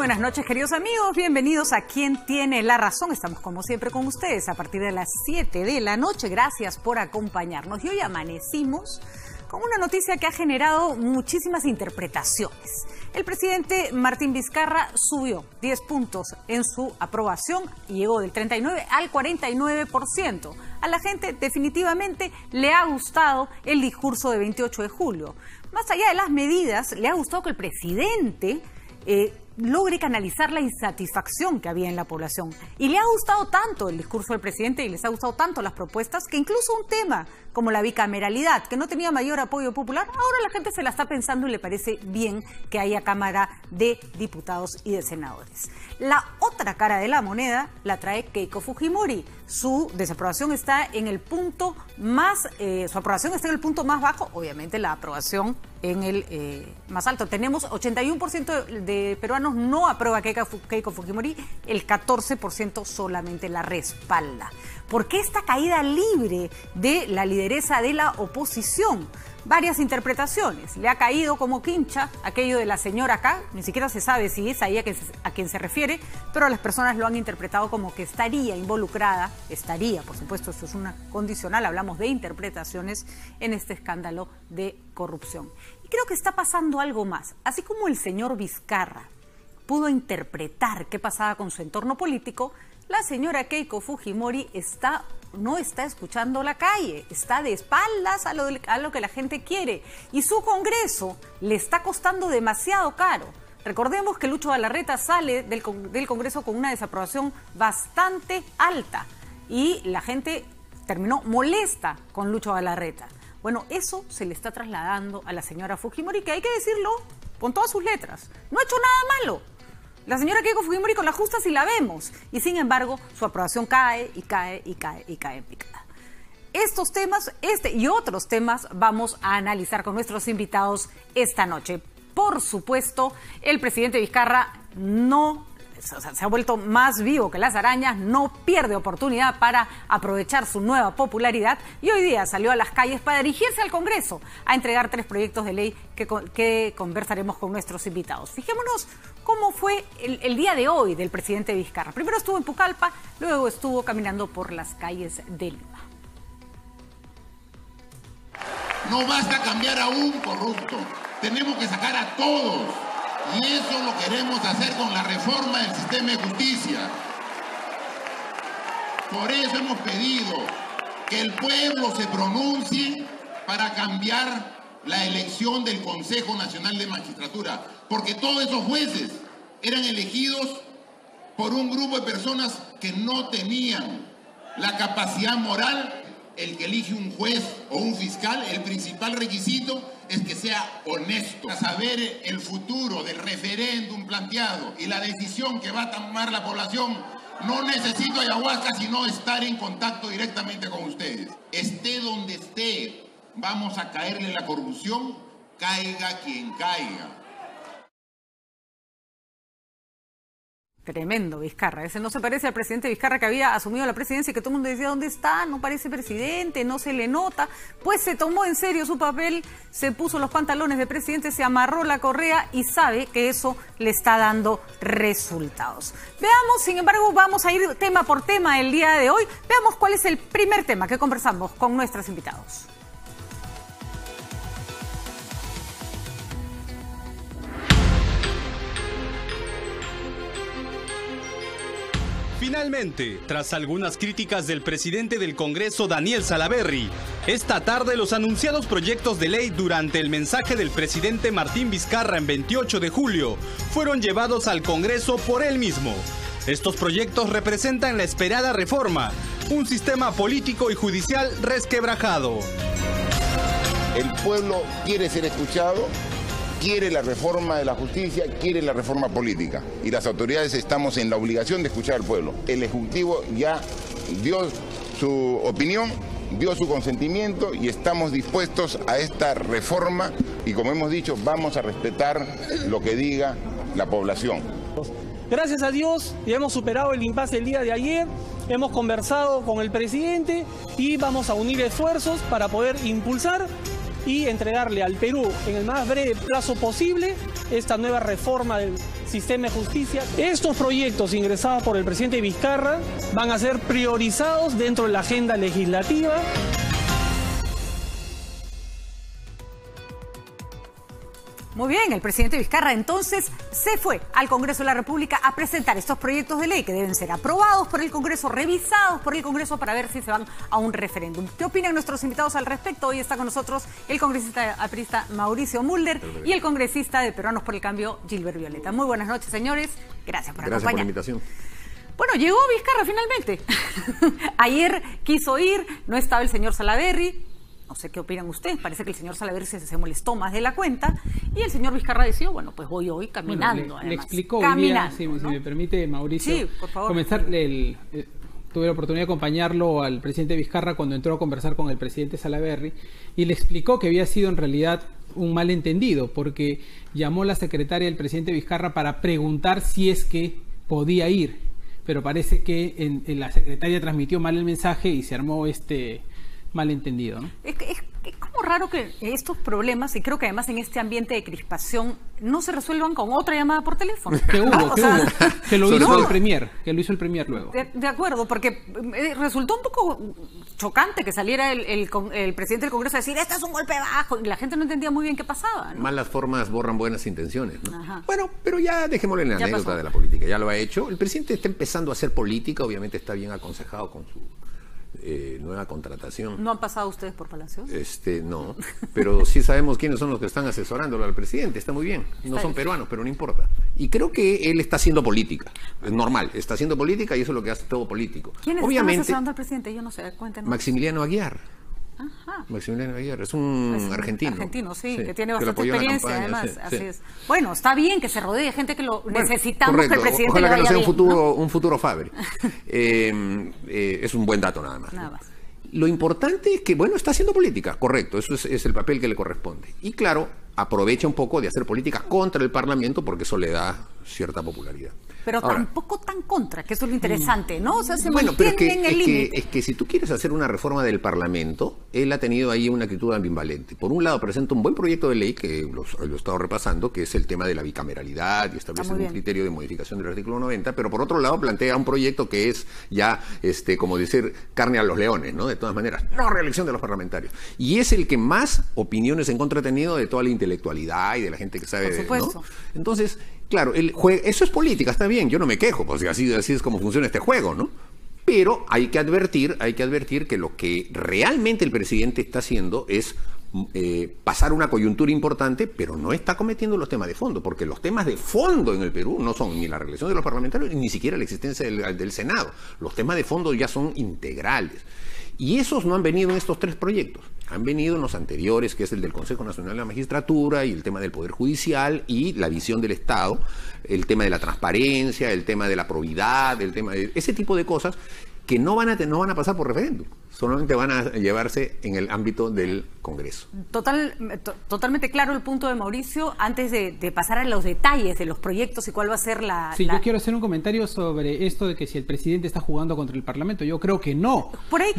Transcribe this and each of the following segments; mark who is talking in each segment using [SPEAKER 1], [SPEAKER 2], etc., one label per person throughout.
[SPEAKER 1] buenas noches, queridos amigos. Bienvenidos a Quien Tiene la Razón. Estamos como siempre con ustedes a partir de las 7 de la noche. Gracias por acompañarnos. Y hoy amanecimos con una noticia que ha generado muchísimas interpretaciones. El presidente Martín Vizcarra subió 10 puntos en su aprobación y llegó del 39 al 49%. A la gente definitivamente le ha gustado el discurso de 28 de julio. Más allá de las medidas, le ha gustado que el presidente logre canalizar la insatisfacción que había en la población. Y le ha gustado tanto el discurso del presidente y les ha gustado tanto las propuestas que incluso un tema como la bicameralidad, que no tenía mayor apoyo popular, ahora la gente se la está pensando y le parece bien que haya Cámara de Diputados y de Senadores. La otra cara de la moneda la trae Keiko Fujimori. Su desaprobación está en el punto más, su aprobación está en el punto más bajo, obviamente la aprobación en el más alto. Tenemos 81% de peruanos no aprueba a Keiko Fujimori, el 14% solamente la respalda. ¿Por qué esta caída libre de la lideresa de la oposición? Varias interpretaciones. Le ha caído como quincha aquello de la señora acá, ni siquiera se sabe si es ahí a quien se refiere, pero las personas lo han interpretado como que estaría involucrada, por supuesto, esto es una condicional, hablamos de interpretaciones en este escándalo de corrupción. Y creo que está pasando algo más. Así como el señor Vizcarra pudo interpretar qué pasaba con su entorno político, la señora Keiko Fujimori no está escuchando la calle, está de espaldas a lo que la gente quiere. Y su Congreso le está costando demasiado caro. Recordemos que Lucho Galarreta sale del Congreso con una desaprobación bastante alta y la gente terminó molesta con Lucho Galarreta. Bueno, eso se le está trasladando a la señora Fujimori, que hay que decirlo con todas sus letras. No ha hecho nada malo. La señora Keiko Fujimori con la justa sí la vemos. Y sin embargo, su aprobación cae y cae y cae y cae en picada. Estos temas, y otros temas, vamos a analizar con nuestros invitados esta noche. Por supuesto, el presidente Vizcarra se ha vuelto más vivo que las arañas, no pierde oportunidad para aprovechar su nueva popularidad y hoy día salió a las calles para dirigirse al Congreso a entregar 3 proyectos de ley que conversaremos con nuestros invitados. Fijémonos cómo fue el día de hoy del presidente Vizcarra. Primero estuvo en Pucallpa, luego estuvo caminando por las calles de Lima.
[SPEAKER 2] No basta cambiar a un corrupto, tenemos que sacar a todos. Y eso lo queremos hacer con la reforma del sistema de justicia. Por eso hemos pedido que el pueblo se pronuncie para cambiar la elección del Consejo Nacional de Magistratura. Porque todos esos jueces eran elegidos por un grupo de personas que no tenían la capacidad moral. El que elige un juez o un fiscal, el principal requisito es que sea honesto. Para saber el futuro del referéndum planteado y la decisión que va a tomar la población, no necesito ayahuasca, sino estar en contacto directamente con ustedes. Esté donde esté, vamos a caerle la corrupción, caiga quien caiga.
[SPEAKER 1] Tremendo Vizcarra, ese no se parece al presidente Vizcarra que había asumido la presidencia y que todo el mundo decía, ¿dónde está? No parece presidente, no se le nota. Pues se tomó en serio su papel, se puso los pantalones de presidente, se amarró la correa y sabe que eso le está dando resultados. Veamos, sin embargo, vamos a ir tema por tema el día de hoy. Veamos cuál es el primer tema que conversamos con nuestros invitados.
[SPEAKER 3] Finalmente, tras algunas críticas del presidente del Congreso, Daniel Salaverry, esta tarde los anunciados proyectos de ley durante el mensaje del presidente Martín Vizcarra en 28 de julio fueron llevados al Congreso por él mismo. Estos proyectos representan la esperada reforma, un sistema político y judicial resquebrajado.
[SPEAKER 2] El pueblo quiere ser escuchado, quiere la reforma de la justicia, quiere la reforma política. Y las autoridades estamos en la obligación de escuchar al pueblo. El Ejecutivo ya dio su opinión, dio su consentimiento y estamos dispuestos a esta reforma y, como hemos dicho, vamos a respetar lo que diga la población.
[SPEAKER 4] Gracias a Dios ya hemos superado el impasse el día de ayer, hemos conversado con el presidente y vamos a unir esfuerzos para poder impulsar y entregarle al Perú en el más breve plazo posible esta nueva reforma del sistema de justicia. Estos proyectos ingresados por el presidente Vizcarra van a ser priorizados dentro de la agenda legislativa.
[SPEAKER 1] Muy bien, el presidente Vizcarra entonces se fue al Congreso de la República a presentar estos proyectos de ley que deben ser aprobados por el Congreso, revisados por el Congreso para ver si se van a un referéndum. ¿Qué opinan nuestros invitados al respecto? Hoy está con nosotros el congresista aprista Mauricio Mulder y el congresista de Peruanos por el Cambio, Gilbert Violeta. Muy buenas noches, señores. Gracias por acompañarnos.
[SPEAKER 5] Gracias por la invitación.
[SPEAKER 1] Bueno, llegó Vizcarra finalmente. Ayer quiso ir, no estaba el señor Salaverry. No sé qué opinan ustedes, parece que el señor Salaverry se molestó más de la cuenta y el señor Vizcarra decía, bueno, pues voy hoy caminando.
[SPEAKER 6] Bueno, le explicó hoy día, si me permite, Mauricio,
[SPEAKER 1] sí, por favor.
[SPEAKER 6] Comenzar, tuve la oportunidad de acompañarlo al presidente Vizcarra cuando entró a conversar con el presidente Salaverry y le explicó que había sido en realidad un malentendido porque llamó la secretaria del presidente Vizcarra para preguntar si es que podía ir, pero parece que en la secretaria transmitió mal el mensaje y se armó malentendido, ¿no?
[SPEAKER 1] Es como raro que estos problemas, y creo que además en este ambiente de crispación, no se resuelvan con otra llamada por teléfono.
[SPEAKER 6] Que lo hizo el premier luego.
[SPEAKER 1] De acuerdo, porque resultó un poco chocante que saliera el presidente del Congreso a decir, este es un golpe bajo, y la gente no entendía muy bien qué pasaba, ¿no?
[SPEAKER 5] Malas formas borran buenas intenciones, ¿no?
[SPEAKER 1] Ajá.
[SPEAKER 5] Bueno, pero ya dejémosle en la anécdota de la política, ya lo ha hecho. El presidente está empezando a hacer política, obviamente está bien aconsejado con su nueva contratación.
[SPEAKER 1] ¿No han pasado ustedes por Palacios?
[SPEAKER 5] No, pero sí sabemos quiénes son los que están asesorándolo al presidente, está muy bien. No son peruanos, pero no importa. Y creo que él está haciendo política, es normal, está haciendo política y eso es lo que hace todo político.
[SPEAKER 1] ¿Quiénes están asesorando al presidente? Yo no sé, cuéntenos.
[SPEAKER 5] Maximiliano Aguiar.
[SPEAKER 1] Ajá.
[SPEAKER 5] Maximiliano Aguiar, es un argentino.
[SPEAKER 1] Argentino, sí, que tiene bastante experiencia, además,
[SPEAKER 5] sí,
[SPEAKER 1] así
[SPEAKER 5] sí.
[SPEAKER 1] es. Bueno, está bien que se rodee de gente que lo necesitamos,
[SPEAKER 5] correcto.
[SPEAKER 1] Que el presidente
[SPEAKER 5] ojalá que no sea
[SPEAKER 1] bien,
[SPEAKER 5] un futuro Fabri. Es un buen dato nada más.
[SPEAKER 1] Nada más.
[SPEAKER 5] Lo importante es que, bueno, está haciendo política, correcto, eso es el papel que le corresponde. Y claro, aprovecha un poco de hacer política contra el Parlamento porque eso le da cierta popularidad.
[SPEAKER 1] Pero ahora, tampoco tan contra, que eso es lo interesante, ¿no? O sea, se mantiene en el límite.
[SPEAKER 5] Es que si tú quieres hacer una reforma del Parlamento, él ha tenido ahí una actitud ambivalente. Por un lado, presenta un buen proyecto de ley, que lo he estado repasando, que es el tema de la bicameralidad y establece un criterio de modificación del artículo 90, pero por otro lado plantea un proyecto que es ya, como decir, carne a los leones, ¿no? De todas maneras, no reelección de los parlamentarios. Y es el que más opiniones en contra ha tenido de toda la intelectualidad y de la gente que sabe,
[SPEAKER 1] por supuesto.
[SPEAKER 5] ¿no? Entonces, claro, eso es política, está bien, yo no me quejo, pues así es como funciona este juego, ¿no? Pero hay que advertir que lo que realmente el presidente está haciendo es pasar una coyuntura importante, pero no está cometiendo los temas de fondo, porque los temas de fondo en el Perú no son ni la reelección de los parlamentarios, ni siquiera la existencia del Senado. Los temas de fondo ya son integrales. Y esos no han venido en estos tres proyectos. Han venido en los anteriores, que es el del Consejo Nacional de la Magistratura y el tema del Poder Judicial y la visión del Estado, el tema de la transparencia, el tema de la probidad, el tema de ese tipo de cosas que no van a pasar por referéndum, solamente van a llevarse en el ámbito del Congreso.
[SPEAKER 1] Totalmente claro el punto de Mauricio. Antes de pasar a los detalles de los proyectos y cuál va a ser
[SPEAKER 6] yo quiero hacer un comentario sobre esto de que si el presidente está jugando contra el Parlamento. Yo creo que no.
[SPEAKER 1] Por ahí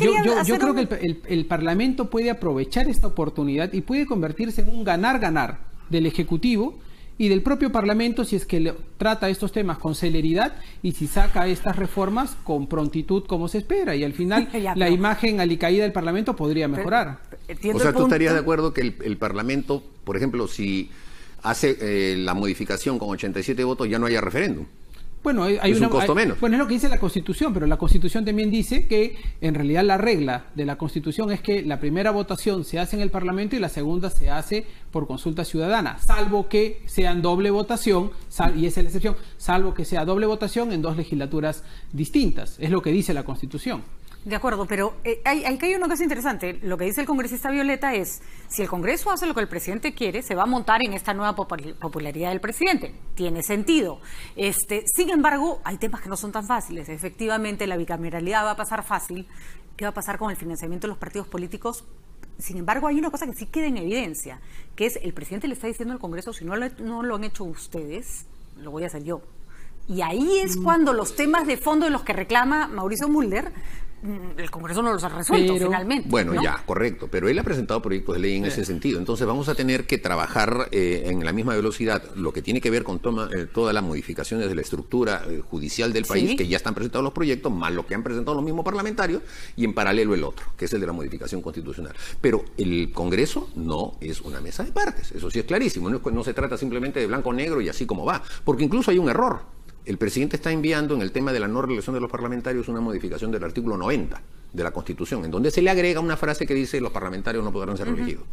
[SPEAKER 6] yo creo que el Parlamento puede aprovechar esta oportunidad y puede convertirse en un ganar-ganar del Ejecutivo y del propio Parlamento si es que trata estos temas con celeridad y si saca estas reformas con prontitud como se espera, y al final la imagen alicaída del Parlamento podría mejorar.
[SPEAKER 5] O sea, ¿tú estarías de acuerdo que el Parlamento, por ejemplo, si hace la modificación con 87 votos, ya no haya referéndum?
[SPEAKER 6] Bueno, hay un costo menos. Bueno, es lo que dice la Constitución, pero la Constitución también dice que en realidad la regla de la Constitución es que la primera votación se hace en el Parlamento y la segunda se hace por consulta ciudadana, salvo que sean doble votación, y esa es la excepción, salvo que sea doble votación en dos legislaturas distintas. Es lo que dice la Constitución.
[SPEAKER 1] De acuerdo, pero hay una cosa interesante. Lo que dice el congresista Violeta es, si el Congreso hace lo que el presidente quiere, se va a montar en esta nueva popularidad del presidente. Tiene sentido. Sin embargo, hay temas que no son tan fáciles. Efectivamente, la bicameralidad va a pasar fácil. ¿Qué va a pasar con el financiamiento de los partidos políticos? Sin embargo, hay una cosa que sí queda en evidencia, que es el presidente le está diciendo al Congreso, si no lo han hecho ustedes, lo voy a hacer yo. Y ahí es cuando los temas de fondo de los que reclama Mauricio Mulder el Congreso no los ha resuelto finalmente.
[SPEAKER 5] Bueno,
[SPEAKER 1] ¿no?
[SPEAKER 5] ya, correcto, pero él ha presentado proyectos de ley en ese sentido. Entonces vamos a tener que trabajar en la misma velocidad lo que tiene que ver con todas las modificaciones de la estructura judicial del país, que ya están presentados los proyectos, más lo que han presentado los mismos parlamentarios, y en paralelo el otro, que es el de la modificación constitucional. Pero el Congreso no es una mesa de partes, eso sí es clarísimo. No se trata simplemente de blanco o negro y así como va, porque incluso hay un error. El presidente está enviando en el tema de la no reelección de los parlamentarios una modificación del artículo 90 de la Constitución, en donde se le agrega una frase que dice los parlamentarios no podrán ser reelegidos.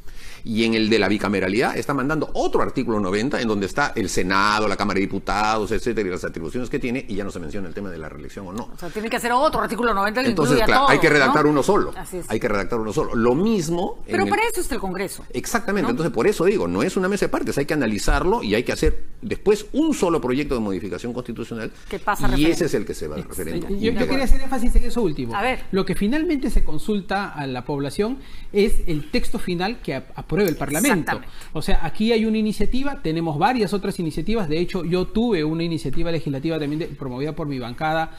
[SPEAKER 5] Y en el de la bicameralidad está mandando otro artículo 90 en donde está el Senado, la Cámara de Diputados, etcétera, y las atribuciones que tiene, y ya no se menciona el tema de la reelección o no.
[SPEAKER 1] O sea, tiene que hacer otro artículo 90 que
[SPEAKER 5] entonces,
[SPEAKER 1] incluya
[SPEAKER 5] claro,
[SPEAKER 1] todo,
[SPEAKER 5] hay que redactar, ¿no?, uno solo.
[SPEAKER 1] Así es.
[SPEAKER 5] Hay que redactar uno solo. Lo mismo...
[SPEAKER 1] Pero para eso está el Congreso.
[SPEAKER 5] Exactamente.
[SPEAKER 1] ¿No?
[SPEAKER 5] Entonces, por eso digo, no es una mesa de partes, hay que analizarlo y hay que hacer después un solo proyecto de modificación constitucional.
[SPEAKER 1] Que pasa
[SPEAKER 5] y ese es el que se va al referéndum.
[SPEAKER 6] Yo quería hacer énfasis en eso último.
[SPEAKER 1] A ver.
[SPEAKER 6] Lo que finalmente se consulta a la población es el texto final que apruebe el Parlamento. O sea, aquí hay una iniciativa, tenemos varias otras iniciativas. De hecho, yo tuve una iniciativa legislativa también promovida por mi bancada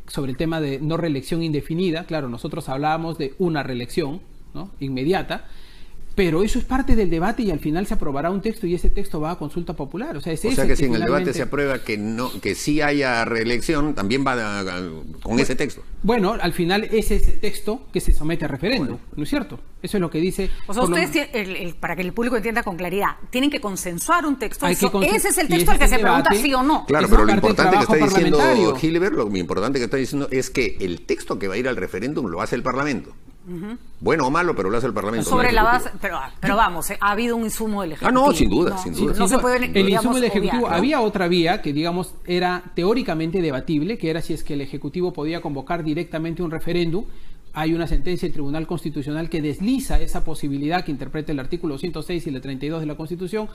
[SPEAKER 6] sobre el tema de no reelección indefinida. Claro, nosotros hablábamos de una reelección, ¿no?, inmediata. Pero eso es parte del debate y al final se aprobará un texto y ese texto va a consulta popular. O sea que
[SPEAKER 5] si en el debate se aprueba que sí haya reelección, también va con ese texto.
[SPEAKER 6] Bueno, al final ese es el texto que se somete a referéndum, ¿no es cierto? Eso es lo que dice...
[SPEAKER 1] O sea, ustedes, para que el público entienda con claridad, tienen que consensuar un texto. Ese es el
[SPEAKER 6] y
[SPEAKER 1] texto al que se pregunta sí o no.
[SPEAKER 5] Claro, pero lo importante que está diciendo Gilbert, lo importante que está diciendo es que el texto que va a ir al referéndum lo hace el Parlamento. Bueno o malo, pero lo hace el Parlamento.
[SPEAKER 1] Sobre la base, pero vamos, ha habido un insumo del Ejecutivo.
[SPEAKER 5] No, sin duda, sin duda.
[SPEAKER 1] No se puede,
[SPEAKER 6] el insumo del Ejecutivo,
[SPEAKER 1] obviar, ¿no?
[SPEAKER 6] había otra vía que, digamos, era teóricamente debatible, que era si es que el Ejecutivo podía convocar directamente un referéndum. Hay una sentencia del Tribunal Constitucional que desliza esa posibilidad que interpreta el artículo 106 y el 32 de la Constitución.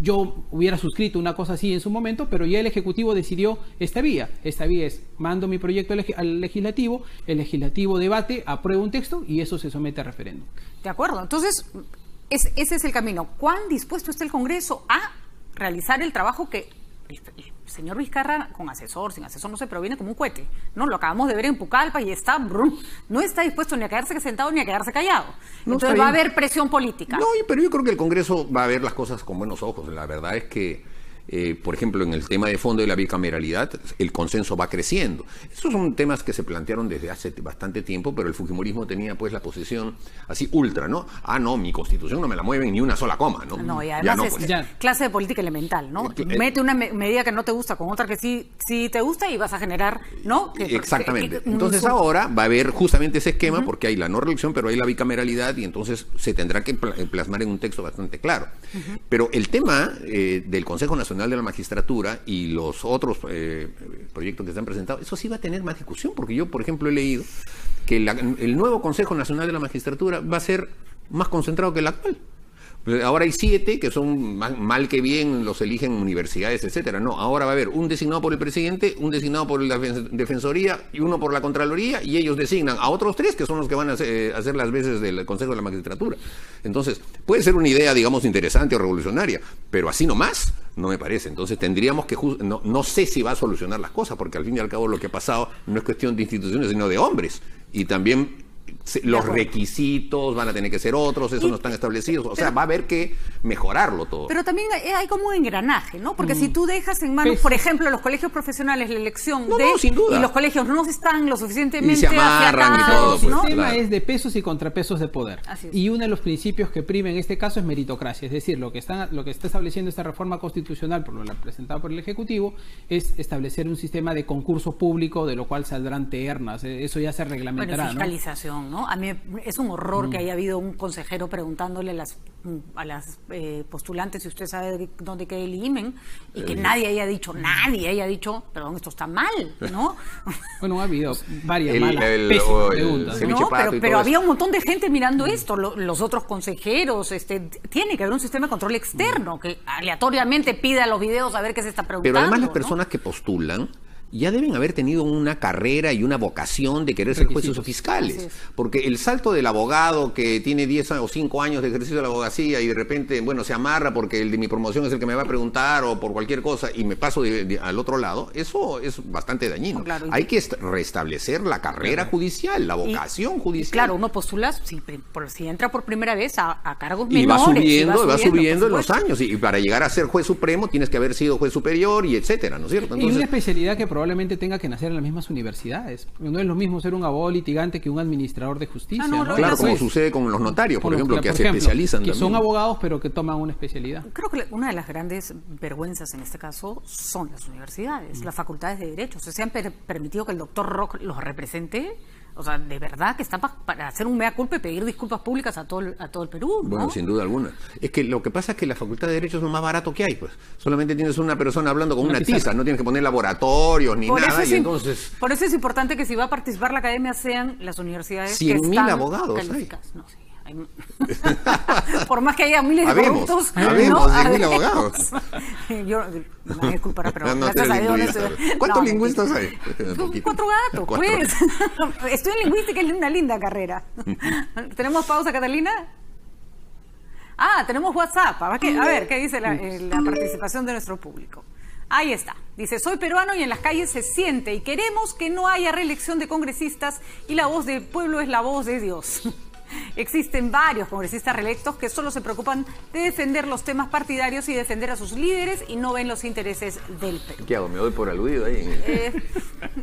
[SPEAKER 6] Yo hubiera suscrito una cosa así en su momento, pero ya el Ejecutivo decidió esta vía. Esta vía es, mando mi proyecto al Legislativo, el Legislativo debate, aprueba un texto y eso se somete a referéndum.
[SPEAKER 1] De acuerdo. Entonces, ese es el camino. ¿Cuán dispuesto está el Congreso a realizar el trabajo que el señor Vizcarra, con asesor, sin asesor, no sé, pero viene como un cohete, ¿no? Lo acabamos de ver en Pucallpa y está, no está dispuesto ni a quedarse sentado ni a quedarse callado.
[SPEAKER 5] No,
[SPEAKER 1] entonces va a haber presión política.
[SPEAKER 5] No, pero yo creo que el Congreso va a ver las cosas con buenos ojos. La verdad es que, por ejemplo, en el tema de fondo de la bicameralidad, el consenso va creciendo. Esos son temas que se plantearon desde hace bastante tiempo, pero el fujimorismo tenía pues la posición así ultra, ¿no? No, mi Constitución no me la mueven ni una sola coma, ¿no?
[SPEAKER 1] No, y además clase de política elemental, ¿no? Mete una medida que no te gusta con otra que sí te gusta y vas a generar, ¿no?
[SPEAKER 5] Exactamente. Entonces ahora va a haber justamente ese esquema, porque hay la no reelección, pero hay la bicameralidad y entonces se tendrá que plasmar en un texto bastante claro. Pero el tema del Consejo Nacional de la Magistratura y los otros proyectos que se han presentado, eso sí va a tener más discusión, porque yo, por ejemplo, he leído que el nuevo Consejo Nacional de la Magistratura va a ser más concentrado que el actual. Ahora hay 7 que son mal que bien los eligen universidades, etcétera. No, ahora va a haber un designado por el presidente, un designado por la Defensoría y uno por la Contraloría, y ellos designan a otros 3 que son los que van a hacer las veces del Consejo de la Magistratura. Entonces, puede ser una idea, digamos, interesante o revolucionaria, pero así nomás no me parece. Entonces tendríamos que... No sé si va a solucionar las cosas, porque al fin y al cabo lo que ha pasado no es cuestión de instituciones, sino de hombres. Y también... los requisitos van a tener que ser otros, eso no están establecidos, o sea, va a haber que mejorarlo todo.
[SPEAKER 1] Pero también hay como un engranaje, ¿no? Porque si tú dejas en manos, por ejemplo, los colegios profesionales la elección
[SPEAKER 5] sin duda.
[SPEAKER 1] y los colegios no están lo suficientemente
[SPEAKER 5] y se amarran y todo,
[SPEAKER 6] pues, ¿no? El tema es de pesos y contrapesos de poder.
[SPEAKER 1] Así es.
[SPEAKER 6] Y uno de los principios que prima en este caso es meritocracia, es decir, lo que está estableciendo esta reforma constitucional, por lo presentada por el Ejecutivo, es establecer un sistema de concurso público, de lo cual saldrán ternas, eso ya se reglamentará.
[SPEAKER 1] Bueno, fiscalización, ¿no? A mí es un horror que haya habido un consejero preguntándole a las postulantes si usted sabe dónde queda el IMEN y que nadie haya dicho, perdón, esto está mal, ¿no?
[SPEAKER 6] Bueno, ha habido varias pésimas preguntas.
[SPEAKER 1] No, pero había un montón de gente mirando esto, los otros consejeros, tiene que haber un sistema de control externo que aleatoriamente pida los videos a ver qué se está preguntando.
[SPEAKER 5] Pero además las personas que postulan ya deben haber tenido una carrera y una vocación de querer ser jueces o fiscales. Porque el salto del abogado que tiene 10 o 5 años de ejercicio de la abogacía y de repente, bueno, se amarra porque el de mi promoción es el que me va a preguntar o por cualquier cosa y me paso al otro lado, eso es bastante dañino. Claro, hay que restablecer la carrera judicial, la vocación judicial.
[SPEAKER 1] Claro, uno postula, si entra por primera vez a cargos menores.
[SPEAKER 5] Y va subiendo en los años. Y para llegar a ser juez supremo tienes que haber sido juez superior y etcétera, ¿no es cierto? Entonces,
[SPEAKER 6] y una especialidad que probablemente tenga que nacer en las mismas universidades. No es lo mismo ser un abogado litigante que un administrador de justicia.
[SPEAKER 5] Claro, como sucede con los notarios, por ejemplo, que se especializan.
[SPEAKER 6] Que son abogados, pero que toman una especialidad.
[SPEAKER 1] Creo que una de las grandes vergüenzas en este caso son las universidades, las facultades de Derecho. O sea, se han permitido que el doctor Rock los represente. O sea, de verdad que están para hacer un mea culpa y pedir disculpas públicas a todo el Perú, ¿no?
[SPEAKER 5] Bueno, sin duda alguna. Es que lo que pasa es que la Facultad de Derecho es lo más barato que hay, pues. Solamente tienes una persona hablando con una tiza, no tienes que poner laboratorios ni nada. Y entonces...
[SPEAKER 1] Por eso es importante que si va a participar la academia sean las universidades
[SPEAKER 5] 100.000 abogados calificadas.
[SPEAKER 1] No, sí. Por más que haya miles de corruptos,
[SPEAKER 5] habemos 100.000 abogados.
[SPEAKER 1] Yo me disculpará, pero gracias a Dios
[SPEAKER 5] ¿Cuántos lingüistas hay?
[SPEAKER 1] 4 gatos, pues. Estoy en lingüística, es una linda carrera. ¿Tenemos pausa, Catalina? Tenemos WhatsApp. A ver, ¿qué dice la participación de nuestro público? Ahí está. Dice, soy peruano y en las calles se siente y queremos que no haya reelección de congresistas y la voz del pueblo es la voz de Dios. Existen varios congresistas reelectos que solo se preocupan de defender los temas partidarios y defender a sus líderes y no ven los intereses del Perú.
[SPEAKER 5] ¿Qué hago? ¿Me doy por aludido ahí?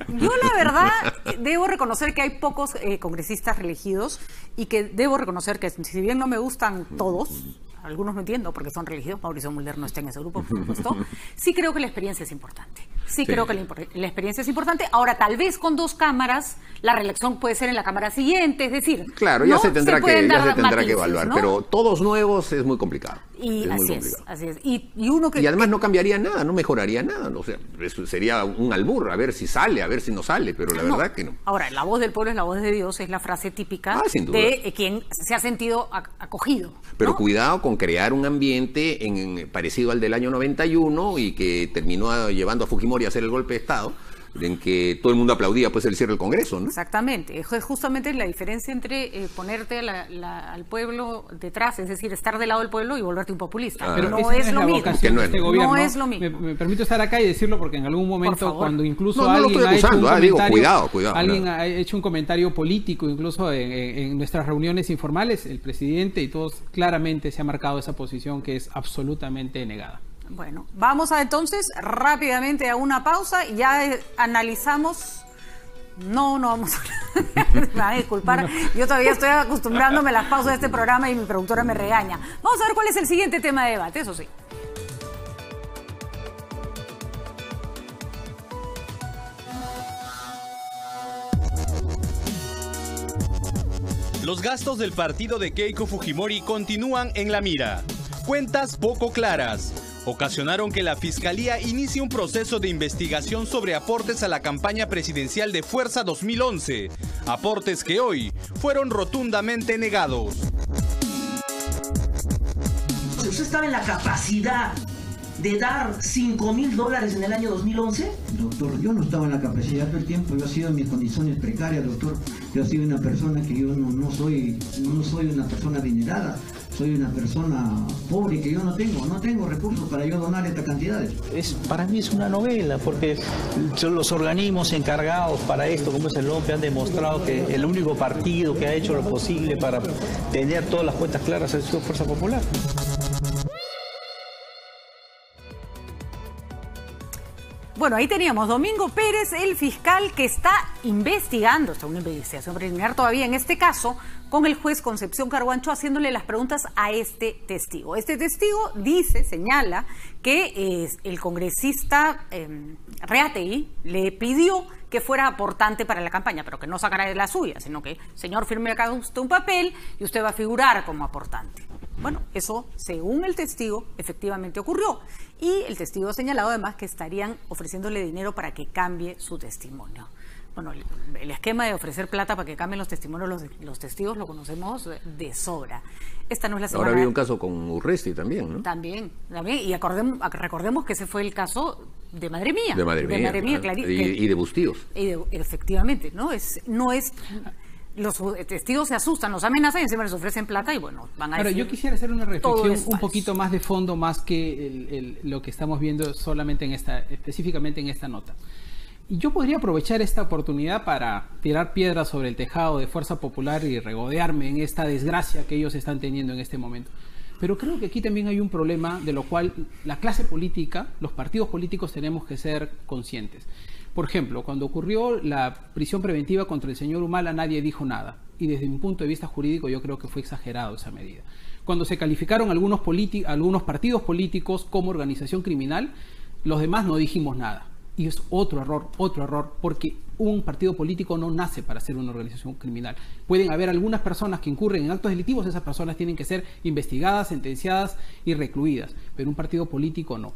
[SPEAKER 1] Yo la verdad debo reconocer que hay pocos congresistas reelegidos y que debo reconocer que si bien no me gustan todos, algunos no entiendo porque son reelegidos, Mauricio Mulder no está en ese grupo, por supuesto, sí creo que la experiencia es importante. Sí creo que la experiencia es importante. Ahora, tal vez con 2 cámaras, la reelección puede ser en la cámara siguiente, es decir...
[SPEAKER 5] Claro, ya se tendrá que evaluar, ¿no? Pero todos nuevos es muy complicado.
[SPEAKER 1] Así es. Y uno que...
[SPEAKER 5] Y además no cambiaría nada, no mejoraría nada. O sea, eso sería un albur, a ver si sale, a ver si no sale, pero la verdad que no.
[SPEAKER 1] Ahora, la voz del pueblo es la voz de Dios, es la frase típica de quien se ha sentido acogido, ¿no?
[SPEAKER 5] Pero cuidado con crear un ambiente parecido al del año 91 y que terminó llevando a Fujimori a hacer el golpe de Estado, en que todo el mundo aplaudía pues el cierre del Congreso, ¿no?
[SPEAKER 1] Exactamente, es justamente la diferencia entre ponerte al pueblo detrás, es decir, estar del lado del pueblo y volverte un populista.
[SPEAKER 6] Pero no es lo mismo.
[SPEAKER 1] No es lo mismo.
[SPEAKER 6] Me permito estar acá y decirlo porque en algún momento cuando incluso alguien ha hecho un comentario, alguien ha hecho un comentario político, incluso en nuestras reuniones informales, el presidente y todos claramente se ha marcado esa posición que es absolutamente negada.
[SPEAKER 1] Bueno, vamos entonces rápidamente a una pausa y ya analizamos. No vamos a... Me van a disculpar, yo todavía estoy acostumbrándome a las pausas de este programa y mi productora me regaña. Vamos a ver cuál es el siguiente tema de debate, eso sí.
[SPEAKER 3] Los gastos del partido de Keiko Fujimori continúan en la mira. Cuentas poco claras ocasionaron que la Fiscalía inicie un proceso de investigación sobre aportes a la campaña presidencial de Fuerza 2011, aportes que hoy fueron rotundamente negados.
[SPEAKER 7] ¿Usted estaba en la capacidad de dar $5.000 en el año 2011?
[SPEAKER 8] Doctor, yo no estaba en la capacidad todo el tiempo, yo he sido en mis condiciones precarias, doctor. Yo he sido una persona que yo no soy una persona adinerada. Soy una persona pobre que yo no tengo recursos para yo donar estas cantidades.
[SPEAKER 9] Para mí es una novela, porque los organismos encargados para esto, como es el OMPE, han demostrado que el único partido que ha hecho lo posible para tener todas las cuentas claras ha sido Fuerza Popular.
[SPEAKER 1] Bueno, ahí teníamos Domingo Pérez, el fiscal que está investigando, está una investigación preliminar todavía en este caso, con el juez Concepción Carhuancho haciéndole las preguntas a este testigo. Este testigo señala que el congresista Reategui le pidió que fuera aportante para la campaña, pero que no sacara de la suya, sino que, señor, firme acá usted un papel y usted va a figurar como aportante. Bueno, eso, según el testigo, efectivamente ocurrió. Y el testigo ha señalado además que estarían ofreciéndole dinero para que cambie su testimonio. Bueno, el esquema de ofrecer plata para que cambien los testimonios, los testigos lo conocemos de sobra. Esta no es la semana.
[SPEAKER 5] Ahora había un caso con Urresti también, ¿no?
[SPEAKER 1] También. Y recordemos que ese fue el caso de madre mía.
[SPEAKER 5] De madre mía, y de Bustíos.
[SPEAKER 1] Efectivamente, ¿no? No es... Los testigos se asustan, los amenazan y encima les ofrecen plata y bueno, van a decir...
[SPEAKER 6] Yo quisiera hacer una reflexión un poquito más de fondo, más que lo que estamos viendo solamente específicamente en esta nota. Y yo podría aprovechar esta oportunidad para tirar piedras sobre el tejado de Fuerza Popular y regodearme en esta desgracia que ellos están teniendo en este momento. Pero creo que aquí también hay un problema de lo cual la clase política, los partidos políticos tenemos que ser conscientes. Por ejemplo, cuando ocurrió la prisión preventiva contra el señor Humala, nadie dijo nada. Y desde mi punto de vista jurídico yo creo que fue exagerado esa medida. Cuando se calificaron algunos partidos políticos como organización criminal, los demás no dijimos nada. Y es otro error, porque un partido político no nace para ser una organización criminal. Pueden haber algunas personas que incurren en actos delictivos, esas personas tienen que ser investigadas, sentenciadas y recluidas, pero un partido político no.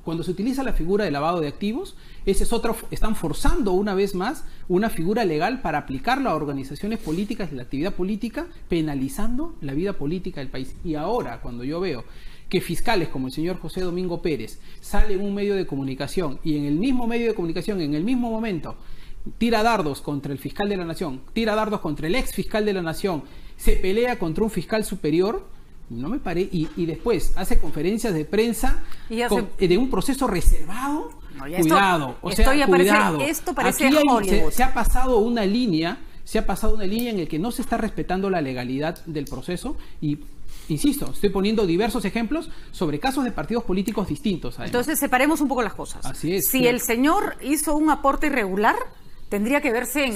[SPEAKER 6] Cuando se utiliza la figura de lavado de activos, están forzando una vez más una figura legal para aplicarla a organizaciones políticas y la actividad política, penalizando la vida política del país. Y ahora, cuando yo veo que fiscales como el señor José Domingo Pérez sale en un medio de comunicación y en el mismo medio de comunicación, en el mismo momento, tira dardos contra el fiscal de la Nación, tira dardos contra el ex fiscal de la Nación, se pelea contra un fiscal superior, no me paré, y después hace conferencias de prensa de un proceso reservado. No, cuidado, cuidado.
[SPEAKER 1] Esto parece
[SPEAKER 6] aquí
[SPEAKER 1] Hollywood.
[SPEAKER 6] Se ha pasado una línea en el que no se está respetando la legalidad del proceso y, insisto, estoy poniendo diversos ejemplos sobre casos de partidos políticos distintos. Además.
[SPEAKER 1] Entonces, separemos un poco las cosas.
[SPEAKER 6] Así es.
[SPEAKER 1] Si el señor hizo un aporte irregular, tendría que verse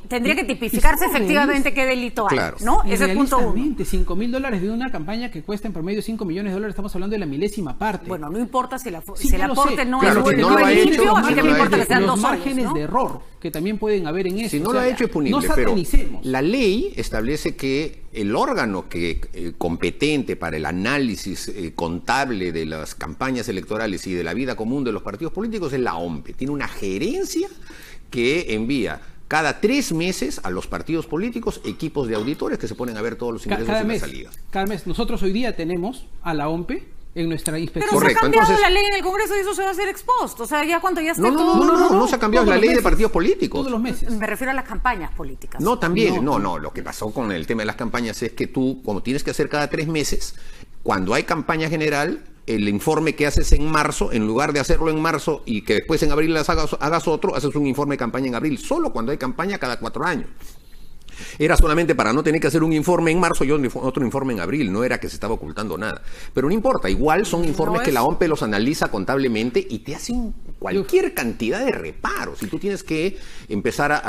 [SPEAKER 1] tendría que tipificarse efectivamente qué delito hay,
[SPEAKER 5] claro.
[SPEAKER 1] ¿no? Ese es punto uno.
[SPEAKER 6] $5.000 de una campaña que cuesta en promedio $5 millones, estamos hablando de la milésima parte.
[SPEAKER 1] Bueno, no importa si el aporte no
[SPEAKER 5] claro,
[SPEAKER 1] es
[SPEAKER 5] si no
[SPEAKER 1] es limpio, a mí que me importa que sean
[SPEAKER 6] los
[SPEAKER 1] 2
[SPEAKER 6] márgenes
[SPEAKER 1] años, ¿no?
[SPEAKER 6] de error que también pueden haber en eso.
[SPEAKER 5] Si no lo ha hecho es punible, pero la ley establece que el órgano competente para el análisis contable de las campañas electorales y de la vida común de los partidos políticos es la OMPE. Tiene una gerencia que envía cada 3 meses a los partidos políticos equipos de auditores que se ponen a ver todos los ingresos y las salidas.
[SPEAKER 6] Cada mes. Nosotros hoy día tenemos a la OMPE en nuestra inspección.
[SPEAKER 1] Pero se ha cambiado la ley en el Congreso y eso se va a hacer expost. O sea, ya cuando ya esté
[SPEAKER 5] no se ha cambiado la ley de partidos políticos.
[SPEAKER 6] Todos los meses.
[SPEAKER 1] Me refiero a las campañas políticas.
[SPEAKER 5] No, también. No. Lo que pasó con el tema de las campañas es que tú, como tienes que hacer cada 3 meses, cuando hay campaña general, el informe que haces en marzo, en lugar de hacerlo en marzo y que después en abril hagas otro, haces un informe de campaña en abril, solo cuando hay campaña cada 4 años. Era solamente para no tener que hacer un informe en marzo y otro informe en abril, no era que se estaba ocultando nada. Pero no importa, igual son informes que la OMPE los analiza contablemente y te hacen cualquier cantidad de reparos y tú tienes que empezar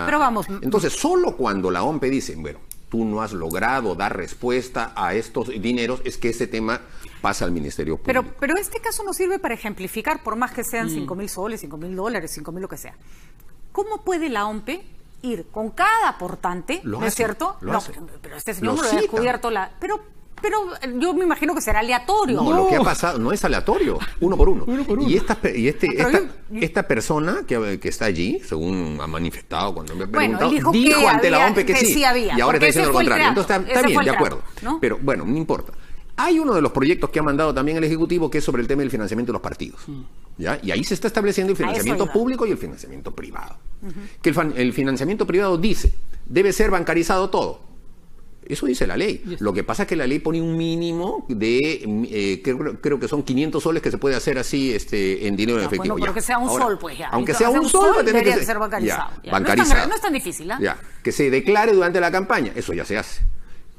[SPEAKER 1] Pero vamos.
[SPEAKER 5] Entonces, solo cuando la OMPE dice, bueno, tú no has logrado dar respuesta a estos dineros, es que ese tema pasa al Ministerio Público.
[SPEAKER 1] Pero este caso no sirve para ejemplificar, por más que sean 5.000 soles, $5.000, 5.000 lo que sea. ¿Cómo puede la OMPE ir con cada aportante, ¿no es cierto? Pero este señor no lo ha descubierto Pero yo me imagino que será aleatorio.
[SPEAKER 5] No, lo que ha pasado no es aleatorio, uno por uno. Y esta persona que está allí, según ha manifestado cuando me ha preguntado, dijo ante la OMPE que sí había, y ahora está diciendo lo contrario. Entonces está bien, de acuerdo. ¿No? Pero bueno, no importa. Hay uno de los proyectos que ha mandado también el Ejecutivo que es sobre el tema del financiamiento de los partidos. ¿Ya? Y ahí se está estableciendo el financiamiento público y el financiamiento privado. Que el financiamiento privado dice, debe ser bancarizado todo. Eso dice la ley. Lo que pasa es que la ley pone un mínimo de, creo que son 500 soles que se puede hacer así en dinero en efectivo.
[SPEAKER 1] Bueno, pero que sea un sol, pues ya.
[SPEAKER 5] Aunque sea un sol, va a tener que
[SPEAKER 1] ser bancarizado.
[SPEAKER 5] Bancarizado.
[SPEAKER 1] No es tan difícil, ¿eh?
[SPEAKER 5] Ya. Que se declare durante la campaña, eso ya se hace.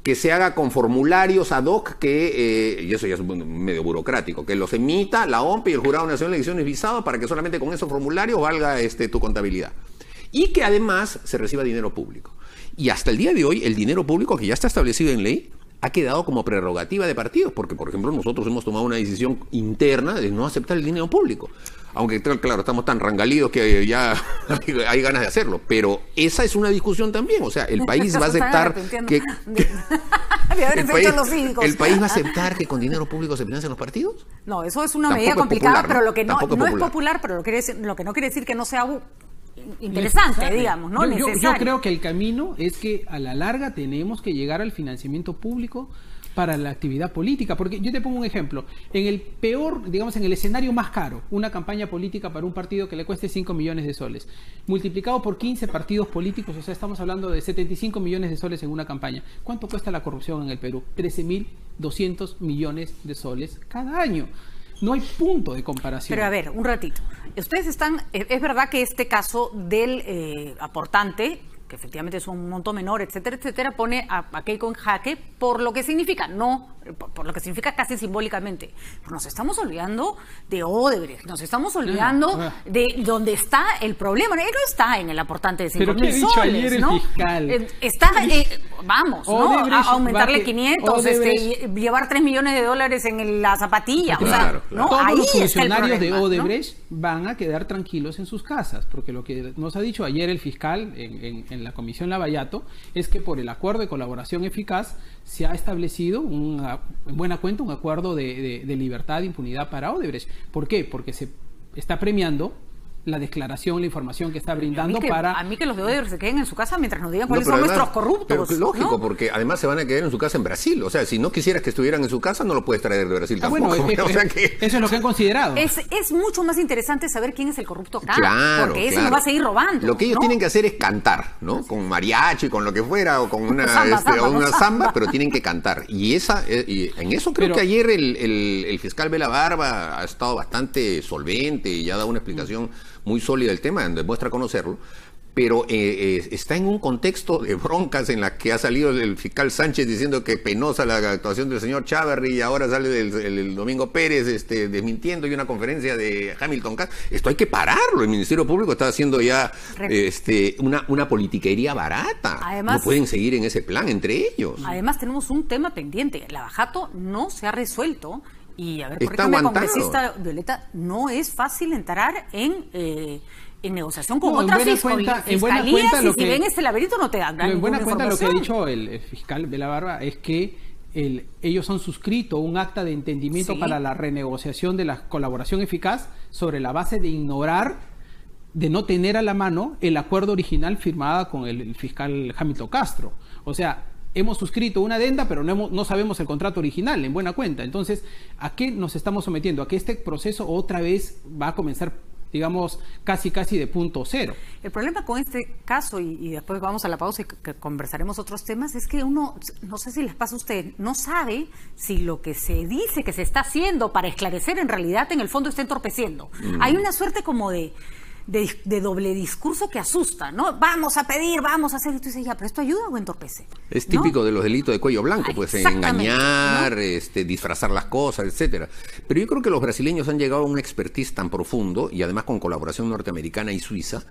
[SPEAKER 5] Que se haga con formularios ad hoc, y eso ya es medio burocrático, que los emita la OMPE y el Jurado Nacional de Elecciones visado para que solamente con esos formularios valga tu contabilidad. Y que además se reciba dinero público. Y hasta el día de hoy, el dinero público que ya está establecido en ley ha quedado como prerrogativa de partidos, porque, por ejemplo, nosotros hemos tomado una decisión interna de no aceptar el dinero público. Aunque, claro, estamos tan rangalidos que ya hay ganas de hacerlo. Pero esa es una discusión también. O sea, el país va a aceptar que el país va a aceptar que con dinero público se financian los partidos.
[SPEAKER 1] No, eso es una medida complicada, pero lo que no es popular, pero lo que no quiere decir que no sea interesante, digamos, ¿no?
[SPEAKER 6] Yo creo que el camino es que a la larga tenemos que llegar al financiamiento público para la actividad política, porque yo te pongo un ejemplo, en el peor, digamos, en el escenario más caro, una campaña política para un partido que le cueste 5 millones de soles, multiplicado por 15 partidos políticos, o sea, estamos hablando de 75 millones de soles en una campaña. ¿Cuánto cuesta la corrupción en el Perú? 13.200 millones de soles cada año. No hay punto de comparación.
[SPEAKER 1] Pero a ver, un ratito. Ustedes están, es verdad que este caso del aportante, que efectivamente es un monto menor, etcétera, etcétera, pone a Keiko en jaque por lo que significa, no, por lo que significa casi simbólicamente. Pero nos estamos olvidando de Odebrecht, nos estamos olvidando de dónde está el problema. Él no está en el aportante de 5.000 soles,
[SPEAKER 6] ayer el
[SPEAKER 1] ¿no?
[SPEAKER 6] fiscal.
[SPEAKER 1] Está, vamos, ¿no? A aumentarle 500, llevar $3 millones en la zapatilla.
[SPEAKER 5] Claro,
[SPEAKER 1] o sea, ¿no?
[SPEAKER 6] Todos
[SPEAKER 1] Ahí
[SPEAKER 6] los funcionarios
[SPEAKER 1] está el problema,
[SPEAKER 6] de Odebrecht van a quedar tranquilos en sus casas, porque lo que nos ha dicho ayer el fiscal en la Comisión Lavallato es que por el acuerdo de colaboración eficaz se ha establecido en buena cuenta un acuerdo de libertad e impunidad para Odebrecht. ¿Por qué? Porque se está premiando la declaración, la información que está brindando
[SPEAKER 1] a mí que los de Odebrecht se queden en su casa mientras nos digan cuáles son nuestros corruptos.
[SPEAKER 5] Pero lógico,
[SPEAKER 1] ¿no?
[SPEAKER 5] porque además se van a quedar en su casa en Brasil. O sea, si no quisieras que estuvieran en su casa, no lo puedes traer de Brasil tampoco.
[SPEAKER 6] Bueno,
[SPEAKER 5] o sea que...
[SPEAKER 6] eso es lo que han considerado.
[SPEAKER 1] Es mucho más interesante saber quién es el corrupto acá,
[SPEAKER 5] Claro,
[SPEAKER 1] porque ese nos va a seguir robando.
[SPEAKER 5] Lo que ellos
[SPEAKER 1] ¿no?
[SPEAKER 5] tienen que hacer es cantar, ¿no? Con mariachi, con lo que fuera, o con una
[SPEAKER 1] Samba,
[SPEAKER 5] pero tienen que cantar. Y en eso creo que ayer el fiscal Vela Barba ha estado bastante solvente y ha dado una explicación muy sólida del tema, demuestra conocerlo, pero está en un contexto de broncas en la que ha salido el fiscal Sánchez diciendo que penosa la actuación del señor Chávarri, y ahora sale el Domingo Pérez desmintiendo, y una conferencia de Hamilton Castro. Esto hay que pararlo. El Ministerio Público está haciendo ya una politiquería barata. Además, no pueden seguir en ese plan entre ellos.
[SPEAKER 1] Además tenemos un tema pendiente. La Lavajato no se ha resuelto. Y a ver,
[SPEAKER 5] Está
[SPEAKER 1] corrígeme,
[SPEAKER 5] aguantado.
[SPEAKER 1] Congresista Violeta, no es fácil entrar en negociación con otras fiscalías, y si ven este laberinto no te dan
[SPEAKER 6] en buena cuenta lo que ha dicho el fiscal Vela Barba es que ellos han suscrito un acta de entendimiento para la renegociación de la colaboración eficaz sobre la base de ignorar, de no tener a la mano el acuerdo original firmado con el fiscal Hamilton Castro. O sea, hemos suscrito una adenda, pero no sabemos el contrato original, en buena cuenta. Entonces, ¿a qué nos estamos sometiendo? A que este proceso otra vez va a comenzar, digamos, casi de punto cero.
[SPEAKER 1] El problema con este caso, y después vamos a la pausa y que conversaremos otros temas, es que uno, no sé si les pasa a usted, no sabe si lo que se dice que se está haciendo para esclarecer en realidad en el fondo está entorpeciendo. Hay una suerte como de doble discurso que asusta, ¿no? Vamos a pedir, vamos a hacer. Y tú dices, ya, pero ¿esto ayuda o entorpece?
[SPEAKER 5] Es típico de los delitos de cuello blanco, pues engañar, ¿no? Disfrazar las cosas, etcétera. Pero yo creo que los brasileños han llegado a un expertise tan profundo, y además con colaboración norteamericana y suiza,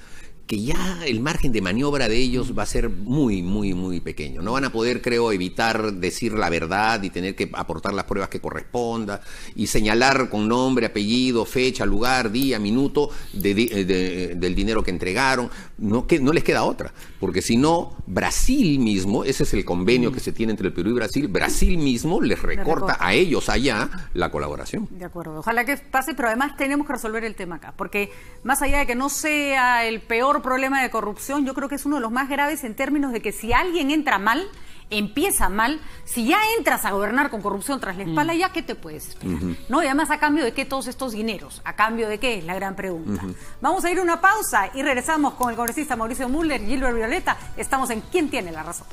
[SPEAKER 5] que ya el margen de maniobra de ellos va a ser muy, muy, muy pequeño. No van a poder, creo, evitar decir la verdad y tener que aportar las pruebas que corresponda y señalar con nombre, apellido, fecha, lugar, día, minuto del dinero que entregaron. No les queda otra, porque si no, Brasil mismo, ese es el convenio que se tiene entre el Perú y Brasil, Brasil mismo les recorta a ellos allá la colaboración.
[SPEAKER 1] De acuerdo, ojalá que pase, pero además tenemos que resolver el tema acá, porque más allá de que no sea el peor problema de corrupción, yo creo que es uno de los más graves en términos de que si alguien entra mal, empieza mal, si ya entras a gobernar con corrupción tras la espalda, ¿ya qué te puedes esperar? ¿No? Y además, ¿a cambio de qué todos estos dineros? ¿A cambio de qué? Es la gran pregunta. Vamos a ir a una pausa y regresamos con el congresista Mauricio Müller y Gilbert Violeta. Estamos en ¿Quién tiene la razón?